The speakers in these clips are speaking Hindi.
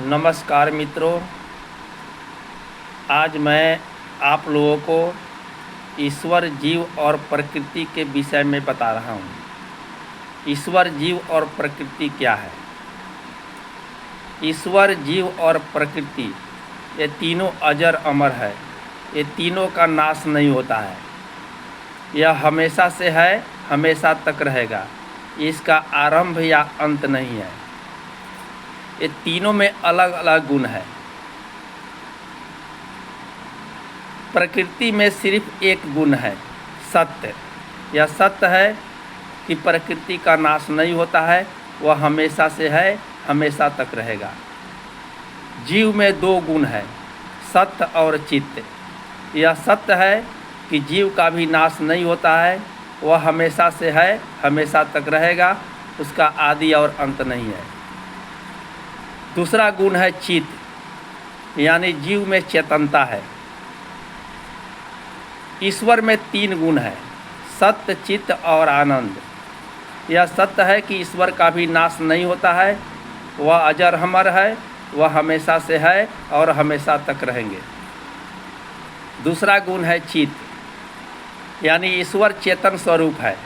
नमस्कार मित्रों, आज मैं आप लोगों को ईश्वर, जीव और प्रकृति के विषय में बता रहा हूँ। ईश्वर, जीव और प्रकृति क्या है? ईश्वर, जीव और प्रकृति ये तीनों अजर अमर है। ये तीनों का नाश नहीं होता है। यह हमेशा से है, हमेशा तक रहेगा। इसका आरंभ या अंत नहीं है। ये तीनों में अलग अलग गुण है। प्रकृति में सिर्फ एक गुण है, सत्य। यह सत्य है कि प्रकृति का नाश नहीं होता है, वह हमेशा से है, हमेशा तक रहेगा। जीव में दो गुण है, सत्य और चित्त। यह सत्य है कि जीव का भी नाश नहीं होता है, वह हमेशा से है, हमेशा तक रहेगा। उसका आदि और अंत नहीं है। दूसरा गुण है चित्त, यानी जीव में चेतनता है। ईश्वर में तीन गुण है, सत्य, चित्त और आनंद। यह सत्य है कि ईश्वर का भी नाश नहीं होता है, वह अजर अमर है, वह हमेशा से है और हमेशा तक रहेंगे। दूसरा गुण है चित्त, यानी ईश्वर चेतन स्वरूप है।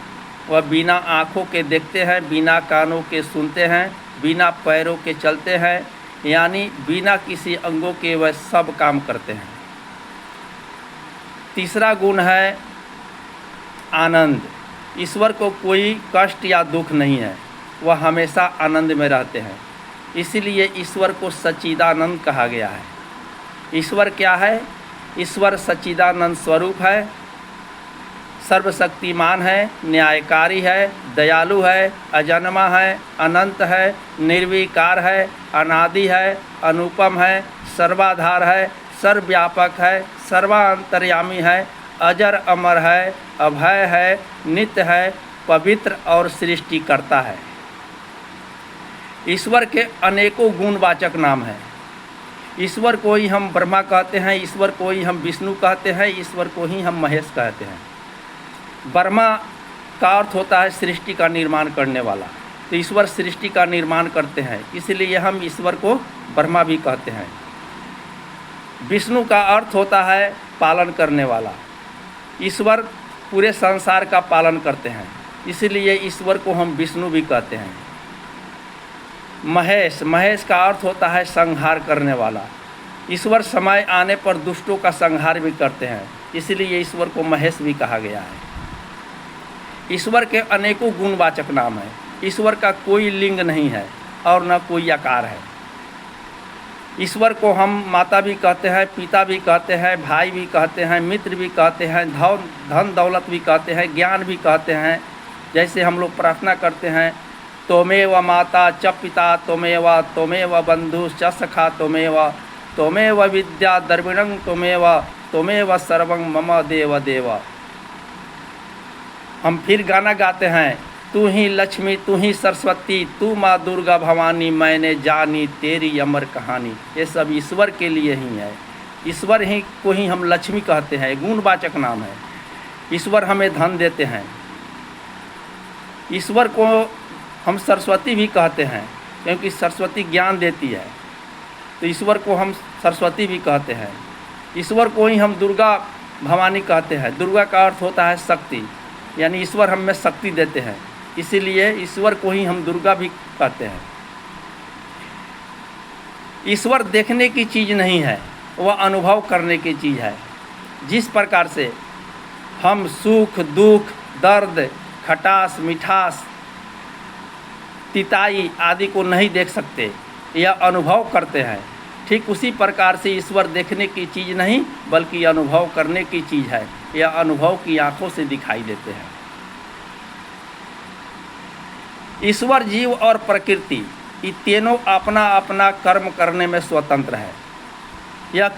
वह बिना आँखों के देखते हैं, बिना कानों के सुनते हैं, बिना पैरों के चलते हैं, यानी बिना किसी अंगों के वह सब काम करते हैं। तीसरा गुण है आनंद। ईश्वर को कोई कष्ट या दुख नहीं है, वह हमेशा आनंद में रहते हैं। इसीलिए ईश्वर को सच्चिदानंद कहा गया है। ईश्वर क्या है? ईश्वर सच्चिदानंद स्वरूप है, सर्वशक्तिमान है, न्यायकारी है, दयालु है, अजन्मा है, अनंत है, निर्विकार है, अनादि है, अनुपम है, सर्वाधार है, सर्वव्यापक है, सर्वांतर्यामी है, अजर अमर है, अभय है, नित्य है, पवित्र और सृष्टिकर्ता है। ईश्वर के अनेकों गुणवाचक नाम हैं। ईश्वर को ही हम ब्रह्मा कहते हैं, ईश्वर को ही हम विष्णु कहते हैं, ईश्वर को ही हम महेश कहते हैं। ब्रह्मा का अर्थ होता है सृष्टि का निर्माण करने वाला, तो ईश्वर सृष्टि का निर्माण करते हैं, इसलिए हम ईश्वर को ब्रह्मा भी कहते हैं। विष्णु का अर्थ होता है पालन करने वाला। ईश्वर पूरे संसार का पालन करते हैं, इसलिए ईश्वर को हम विष्णु भी कहते हैं। महेश का अर्थ होता है संहार करने वाला। ईश्वर समय आने पर दुष्टों का संहार भी करते हैं, इसलिए ईश्वर को महेश भी कहा गया है। ईश्वर के अनेकों गुणवाचक नाम हैं। ईश्वर का कोई लिंग नहीं है और न कोई आकार है। ईश्वर को हम माता भी कहते हैं, पिता भी कहते हैं, भाई भी कहते हैं, मित्र भी कहते हैं, धन दौलत भी कहते हैं, ज्ञान भी कहते हैं। जैसे हम लोग प्रार्थना करते हैं, त्वमेव माता च पिता त्वमेव बंधु च सखा त्वमेव विद्या द्रविणं त्वमेव सर्वं मम देव देव। हम फिर गाना गाते हैं, तू ही लक्ष्मी, तू ही सरस्वती, तू माँ दुर्गा भवानी, मैंने जानी तेरी अमर कहानी। ये सब ईश्वर के लिए ही है। ईश्वर ही को ही हम लक्ष्मी कहते हैं, गुणवाचक नाम है। ईश्वर हमें धन देते हैं। ईश्वर को हम सरस्वती भी कहते हैं, क्योंकि सरस्वती ज्ञान देती है, तो ईश्वर को हम सरस्वती भी कहते हैं। ईश्वर को ही हम दुर्गा भवानी कहते हैं। दुर्गा का अर्थ होता है शक्ति, यानी ईश्वर हम में शक्ति देते हैं, इसीलिए ईश्वर को ही हम दुर्गा भी कहते हैं। ईश्वर देखने की चीज़ नहीं है, वह अनुभव करने की चीज़ है। जिस प्रकार से हम सुख, दुख, दर्द, खटास, मिठास, तिताई आदि को नहीं देख सकते, यह अनुभव करते हैं, ठीक उसी प्रकार से ईश्वर देखने की चीज़ नहीं बल्कि अनुभव करने की चीज़ है। यह अनुभव की आंखों से दिखाई देते हैं। ईश्वर, जीव और प्रकृति ये तीनों अपना अपना कर्म करने में स्वतंत्र है। यह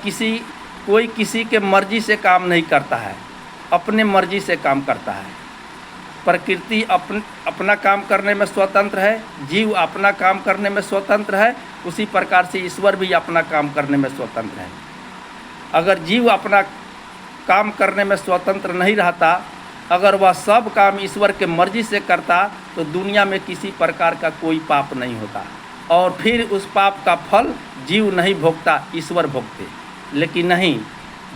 कोई किसी के मर्जी से काम नहीं करता है, अपने मर्जी से काम करता है। प्रकृति अपना काम करने में स्वतंत्र है, जीव अपना काम करने में स्वतंत्र है, उसी प्रकार से ईश्वर भी अपना काम करने में स्वतंत्र है। अगर जीव अपना काम करने में स्वतंत्र नहीं रहता, अगर वह सब काम ईश्वर के मर्जी से करता, तो दुनिया में किसी प्रकार का कोई पाप नहीं होता। और फिर उस पाप का फल जीव नहीं भोगता, ईश्वर भोगते। लेकिन नहीं,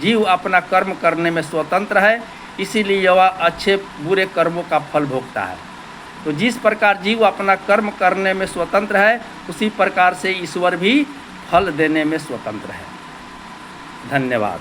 जीव अपना कर्म करने में स्वतंत्र है, इसीलिए वह अच्छे बुरे कर्मों का फल भोगता है। तो जिस प्रकार जीव अपना कर्म करने में स्वतंत्र है, उसी प्रकार से ईश्वर भी फल देने में स्वतंत्र है। धन्यवाद।